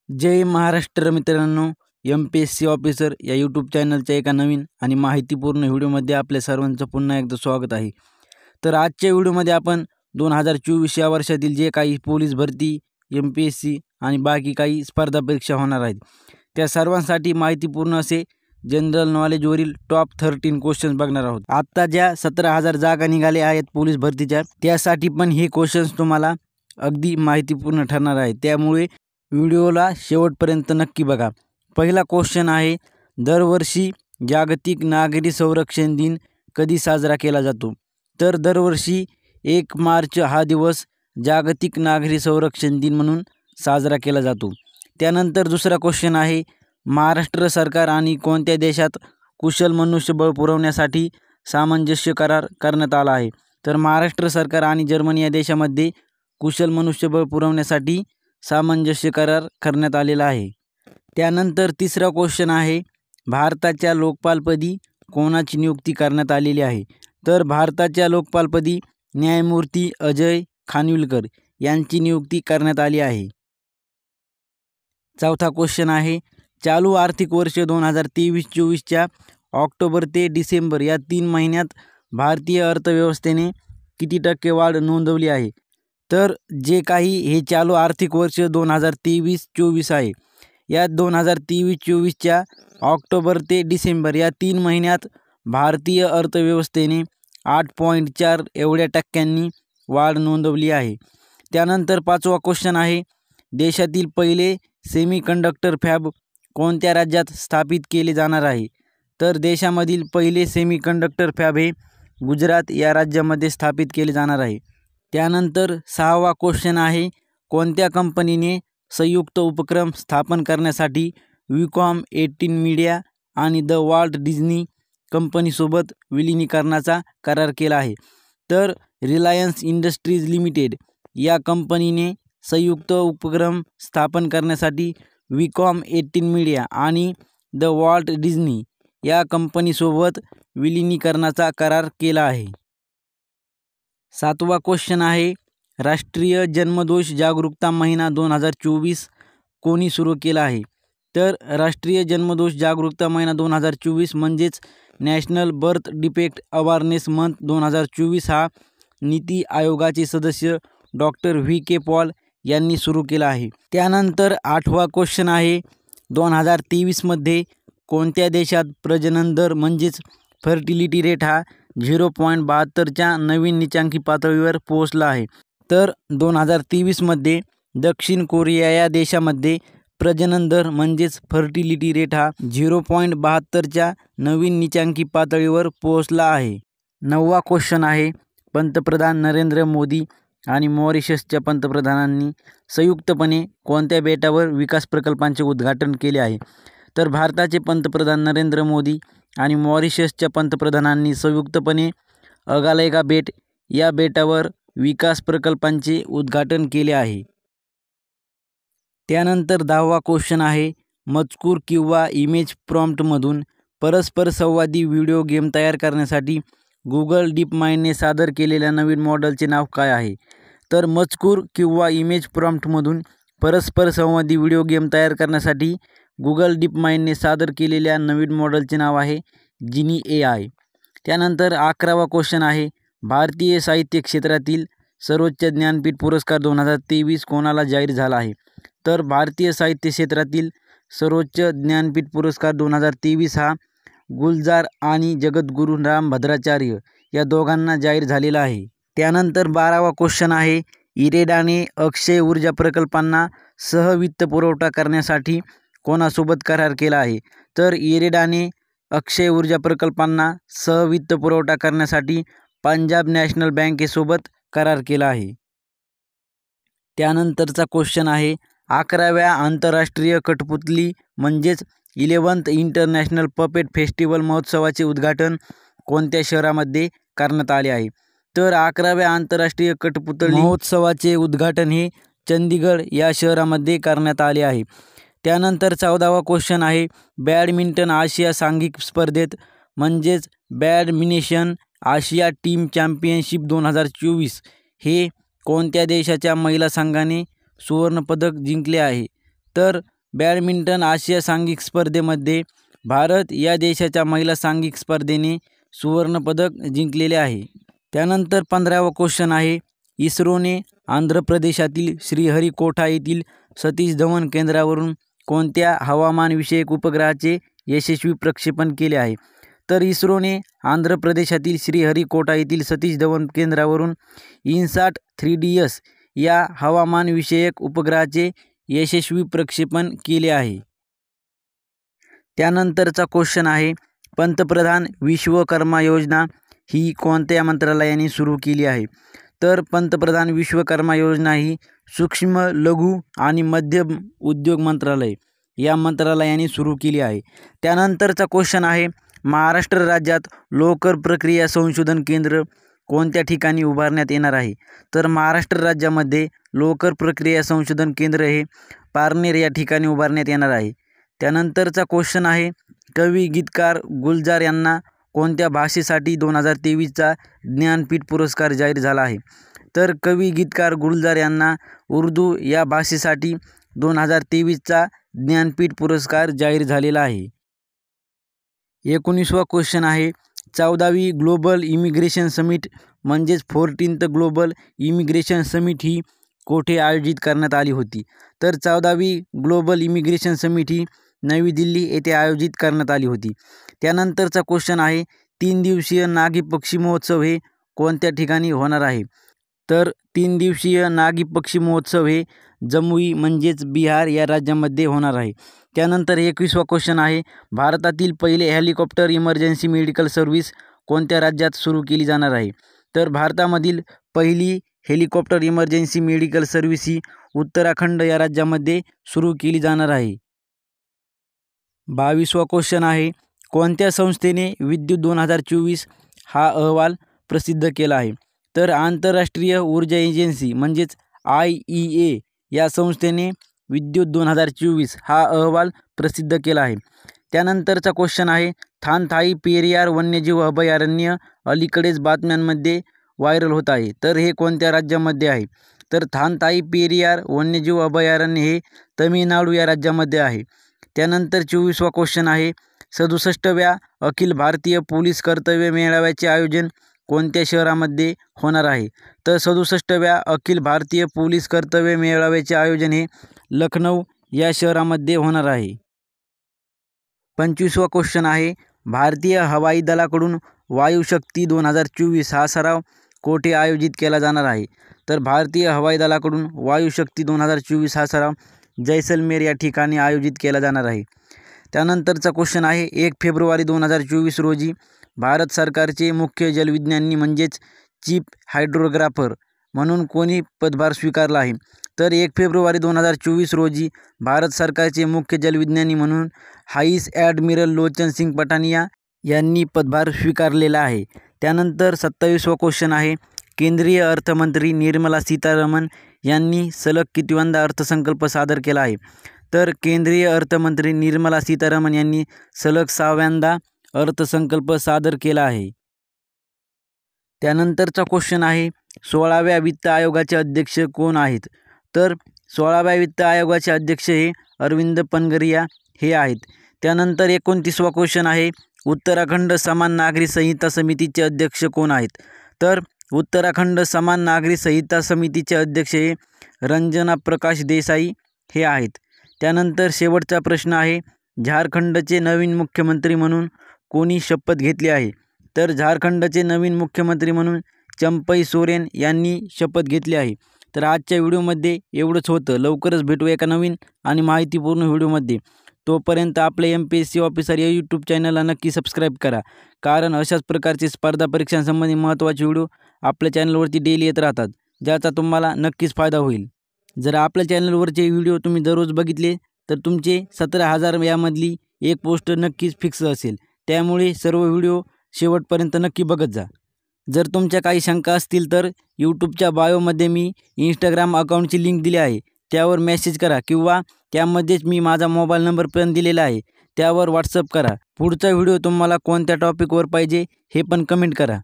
जय महाराष्ट्र मित्रांनो, MPSC officer या YouTube चॅनलच्या एका नवीन आणि माहितीपूर्ण व्हिडिओमध्ये आपल्या सर्वांचं पुन्हा एकदा स्वागत आहे. तर आजच्या व्हिडिओमध्ये आपण 2024 या वर्षातील जे काही पोलीस भरती, MPSC आणि बाकी काही स्पर्धा परीक्षा होणार आहेत, त्या सर्वांसाठी माहितीपूर्ण असे जनरल नॉलेजवरील टॉप 13 क्वेश्चन्स बघणार आहोत. आत्ता ज्या 17,000 जागा निघाल्या आहेत पोलीस भरतीच्या, त्यासाठी पण हे क्वेश्चन्स तुम्हाला अगदी माहितीपूर्ण ठरणार आहेत. त्यामुळे व्हिडिओला शेवटपर्यंत नक्की बघा. पहिला क्वेश्चन आहे, दरवर्षी जागतिक नागरी संरक्षण दिन कधी साजरा केला जातो? तर दरवर्षी 1 मार्च हा दिवस जागतिक नागरी संरक्षण दिन म्हणून साजरा केला जातो. त्यानंतर दुसरा क्वेश्चन आहे, महाराष्ट्र सरकार आणि कोणत्या देशात कुशल मनुष्यबळ पुरवण्यासाठी सामंजस्य करार करण्यात आला आहे? तर महाराष्ट्र सरकार आणि जर्मनी या देशामध्ये कुशल मनुष्यबळ पुरवण्यासाठी सामंजस्य करार करण्यात आलेला आहे. त्यानंतर तिसरा क्वेश्चन आहे, भारताच्या लोकपालपदी कोणाची नियुक्ती करण्यात आलेली आहे? तर भारताच्या लोकपालपदी न्यायमूर्ती अजय खानविलकर यांची नियुक्ती करण्यात आली आहे. चौथा क्वेश्चन आहे, चालू आर्थिक वर्ष 2023-24च्या ऑक्टोबर ते डिसेंबर या 3 महिन्यात भारतीय अर्थव्यवस्थेने किती टक्के वाढ नोंदवली आहे? तर जे काही हे चालू आर्थिक वर्ष 2023-24 आहे, या 2023-24च्या ऑक्टोबर ते डिसेंबर या 3 महिन्यात भारतीय अर्थव्यवस्थेने 8.4 एवढ्या टक्क्यांनी वाढ नोंदवली आहे. त्यानंतर पाचवा क्वेश्चन आहे, देशातील पहिले सेमीकंडक्टर फॅब कोणत्या राज्यात स्थापित केले जाणार आहे? तर देशामधील पहिले सेमीकंडक्टर फॅब हे गुजरात या राज्यामध्ये स्थापित केले जाणार आहे. त्यानंतर सहावा क्वेश्चन आहे, कोणत्या कंपनीने संयुक्त उपक्रम स्थापन करण्यासाठी विकॉम 18 मीडिया आणि द वॉल्ट डिझनी कंपनीसोबत विलिनीकरणाचा करार केला आहे? तर रिलायन्स इंडस्ट्रीज लिमिटेड या कंपनीने संयुक्त उपक्रम स्थापन करण्यासाठी विकॉम 18 मीडिया आणि द वॉल्ट डिझनी या कंपनीसोबत विलिनीकरणाचा करार केला आहे. सातवा क्वेश्चन आहे, राष्ट्रीय जन्मदोष जागरूकता महिना 2024 कोणी सुरू केला आहे? तर राष्ट्रीय जन्मदोष जागरूकता महिना 2024 म्हणजेच national birth defect awareness month 2024 हा नीती आयोगाचे सदस्य डॉक्टर VK पॉल यांनी सुरू केला आहे. त्यानंतर आठवा क्वेश्चन आहे, 2023मध्ये कोणत्या देशात प्रजनन दर म्हणजेच फर्टिलिटी रेट हा 0.72च्या नवीन निचांकी पातळीवर पोहोचला आहे? तर 2023मध्ये दक्षिण कोरिया या देशामध्ये प्रजनन दर म्हणजेच फर्टिलिटी रेट हा 0.72च्या नवीन निचांकी पातळीवर पोहोचला आहे. नववा क्वेश्चन आहे, पंतप्रधान नरेंद्र मोदी आणि मॉरिशसच्या पंतप्रधानांनी संयुक्तपणे कोणत्या बेटावर विकास प्रकल्पांचे उद्घाटन केले आहे? तर भारताचे पंतप्रधान नरेंद्र मोदी आणि मॉरिशसच्या पंतप्रधानांनी संयुक्तपणे अगालेगा बेट या बेटावर विकास प्रकल्पांचे उद्घाटन केले आहे. त्यानंतर 10वा क्वेश्चन आहे, मजकूर किंवा इमेज प्रॉम्प्टमधून परस्पर संवादी व्हिडिओ गेम तयार करण्यासाठी गुगल डीपमाइंडने सादर केलेल्या नवीन मॉडेलचे नाव काय आहे? तर मजकूर किंवा इमेज प्रॉम्प्टमधून परस्पर संवादी व्हिडिओ गेम तयार करण्यासाठी गुगल डीपमाइंडने सादर केलेल्या नवीन मॉडेलचे नाव आहे जिनी AI. त्यानंतर 11वा क्वेश्चन आहे, भारतीय साहित्य क्षेत्रातील सर्वोच्च ज्ञानपीठ पुरस्कार 2023 कोणाला जाहीर झाला आहे? तर भारतीय साहित्य क्षेत्रातील सर्वोच्च ज्ञानपीठ पुरस्कार 2023 हा गुलजार आणि जगद्गुरू रामभद्राचार्य या दोघांना जाहीर झालेला आहे. त्यानंतर 12वा क्वेश्चन आहे, इरेडाने अक्षय ऊर्जा प्रकल्पांना सहवित्त पुरवठा करण्यासाठी कोणासोबत करार केला आहे? तर इरेडाने अक्षय ऊर्जा प्रकल्पांना सहवित्त पुरवठा करण्यासाठी पंजाब नॅशनल बँकेसोबत करार केला आहे. त्यानंतरचा क्वेश्चन आहे, 11व्या आंतरराष्ट्रीय कठपुतली म्हणजेच 11th इंटरनॅशनल पपेट फेस्टिवल महोत्सवाचे उद्घाटन कोणत्या शहरामध्ये करण्यात आले आहे? तर 11व्या आंतरराष्ट्रीय कठपुतळी महोत्सवाचे उद्घाटन हे चंदीगड या शहरामध्ये करण्यात आले आहे. त्यानंतर 14वा क्वेश्चन आहे, बॅडमिंटन आशिया सांघिक स्पर्धेत म्हणजेच बॅडमिनेशन आशिया टीम चॅम्पियनशिप 2024 हे कोणत्या देशाच्या महिला संघाने सुवर्णपदक जिंकले आहे? तर बॅडमिंटन आशिया सांघिक स्पर्धेमध्ये भारत या देशाच्या महिला सांघिक स्पर्धेने सुवर्णपदक जिंकलेले आहे. त्यानंतर 15वा क्वेश्चन आहे, इस्रोने आंध्र प्रदेशातील श्रीहरिकोटा येथील सतीश धवन केंद्रावरून कोणत्या हवामानविषयक उपग्रहाचे यशस्वी प्रक्षेपण केले आहे? तर इस्रोने आंध्र प्रदेशातील श्रीहरिकोटा येथील सतीश धवन केंद्रावरून INSAT 3DS या हवामानविषयक उपग्रहाचे यशस्वी प्रक्षेपण केले आहे. त्यानंतरचा क्वेश्चन आहे, पंतप्रधान विश्वकर्मा योजना ही कोणत्या मंत्रालयाने सुरू केली आहे? तर पंतप्रधान विश्वकर्मा योजना ही सूक्ष्म, लघु आणि मध्यम उद्योग मंत्रालय या मंत्रालयाने सुरू केली आहे. त्यानंतरचा क्वेश्चन आहे, महाराष्ट्र राज्यात लोकर प्रक्रिया संशोधन केंद्र कोणत्या ठिकाणी उभारण्यात येणार आहे? तर महाराष्ट्र राज्यामध्ये लोकर प्रक्रिया संशोधन केंद्र हे पारनेर या ठिकाणी उभारण्यात येणार आहे. त्यानंतरचा क्वेश्चन आहे, कवी गीतकार गुलजार यांना कोणत्या भाषेसाठी 2023चा ज्ञानपीठ पुरस्कार जाहीर झाला आहे? तर कवी गीतकार गुलजार यांना उर्दू या भाषेसाठी 2023चा ज्ञानपीठ पुरस्कार जाहीर झालेला आहे. 19वा क्वेश्चन आहे, 14वी ग्लोबल इमिग्रेशन समिट म्हणजेच 14th ग्लोबल इमिग्रेशन समिट ही कोठे आयोजित करण्यात आली होती? तर 14वी ग्लोबल इमिग्रेशन समिट ही नवी दिल्ली येथे आयोजित करण्यात आली होती. त्यानंतरचा क्वेश्चन आहे, 3 दिवसीय नागी पक्षी महोत्सव हे कोणत्या ठिकाणी होणार आहे? तर 3 दिवसीय नागी पक्षी महोत्सव हे जमुई म्हणजेच बिहार या राज्यामध्ये होणार आहे. त्यानंतर 21वा क्वेश्चन आहे, भारतातील पहिले हेलिकॉप्टर इमर्जन्सी मेडिकल सर्व्हिस कोणत्या राज्यात सुरू केली जाणार आहे? तर भारतामधील पहिली हेलिकॉप्टर इमर्जन्सी मेडिकल सर्व्हिस ही उत्तराखंड या राज्यामध्ये सुरू केली जाणार आहे. 22वा क्वेश्चन आहे, कोणत्या संस्थेने विद्युत 2024 हा अहवाल प्रसिद्ध केला आहे? तर आंतरराष्ट्रीय ऊर्जा एजन्सी म्हणजेच IEA या संस्थेने विद्युत 2024 हा अहवाल प्रसिद्ध केला आहे. त्यानंतरचा क्वेश्चन आहे, थानथाई पेरियार वन्यजीव अभयारण्य अलीकडेच बातम्यांमध्ये व्हायरल होत आहे. तर हे कोणत्या राज्यामध्ये आहे? तर थानथाई पेरियार वन्यजीव अभयारण्य हे तमिळनाडू या राज्यामध्ये आहे. त्यानंतर 24वा क्वेश्चन आहे, 67व्या अखिल भारतीय पोलीस कर्तव्य मेळाव्याचे आयोजन कोणत्या शहरामध्ये होणार आहे? तर 67व्या अखिल भारतीय पोलीस कर्तव्य मेळाव्याचे आयोजन हे लखनौ या शहरामध्ये होणार आहे. 25वा क्वेश्चन आहे, भारतीय हवाई दलाकडून वायुशक्ती 2024 हा सराव कोठे आयोजित केला जाणार आहे? तर भारतीय हवाई दलाकडून वायुशक्ती 2024 हा सराव जैसलमेर या ठिकाणी आयोजित केला जाणार आहे. त्यानंतरचा क्वेश्चन आहे, 1 फेब्रुवारी 2024 रोजी भारत सरकारचे मुख्य जलविज्ञानी म्हणजेच चीफ हायड्रोग्राफर म्हणून कोणी पदभार स्वीकारला आहे? तर 1 फेब्रुवारी 2024 रोजी भारत सरकारचे मुख्य जलविज्ञानी म्हणून व्हाईस ॲडमिरल लोचन सिंग पठानिया यांनी पदभार स्वीकारलेला आहे. त्यानंतर 27वा क्वेश्चन आहे, केंद्रीय अर्थमंत्री निर्मला सीतारामन यांनी सलग कितव्यांदा अर्थसंकल्प सादर केला आहे? तर केंद्रीय अर्थमंत्री निर्मला सीतारामन यांनी सलग 6व्यांदा अर्थसंकल्प सादर केला आहे. त्यानंतरचा क्वेश्चन आहे, 16व्या वित्त आयोगाचे अध्यक्ष कोण आहेत? तर 16व्या वित्त आयोगाचे अध्यक्ष हे अरविंद पनगरिया हे आहेत. त्यानंतर 29वा क्वेश्चन आहे, उत्तराखंड समान नागरी संहिता समितीचे अध्यक्ष कोण आहेत? तर उत्तराखंड समान नागरी संहिता समितीचे अध्यक्ष हे रंजना प्रकाश देसाई हे आहेत. त्यानंतर शेवटचा प्रश्न आहे, झारखंडचे नवीन मुख्यमंत्री म्हणून कोणी शपथ घेतली आहे? तर झारखंडचे नवीन मुख्यमंत्री म्हणून चंपई सोरेन यांनी शपथ घेतली आहे. तर आजच्या व्हिडिओमध्ये एवढंच होतं. लवकरच भेटू एका नवीन आणि माहितीपूर्ण व्हिडिओमध्ये. तोपर्यंत आपले MPSC ऑफिसर या यूट्यूब चॅनलला नक्की सबस्क्राईब करा, कारण अशाच प्रकारचे स्पर्धा परीक्षांसंबंधी महत्त्वाचे व्हिडिओ आपल्या चॅनलवरती डेली येत राहतात, ज्याचा तुम्हाला नक्कीच फायदा होईल. जर आपल्या चॅनलवरचे व्हिडिओ तुम्ही दररोज बघितले तर तुमचे 17,000 यामधली एक पोस्ट नक्कीच फिक्स असेल. त्यामुळे सर्व व्हिडिओ शेवटपर्यंत नक्की बघत जा. जर तुमच्या काही शंका असतील तर यूट्यूबच्या बायोमध्ये मी इंस्टाग्राम अकाउंटची लिंक दिली आहे, त्यावर मेसेज करा किंवा त्यामध्येच मी माझा मोबाईल नंबर पण दिलेला आहे, त्यावर व्हॉट्सअप करा. पुढचा व्हिडिओ तुम्हाला कोणत्या टॉपिकवर पाहिजे हे पण कमेंट करा.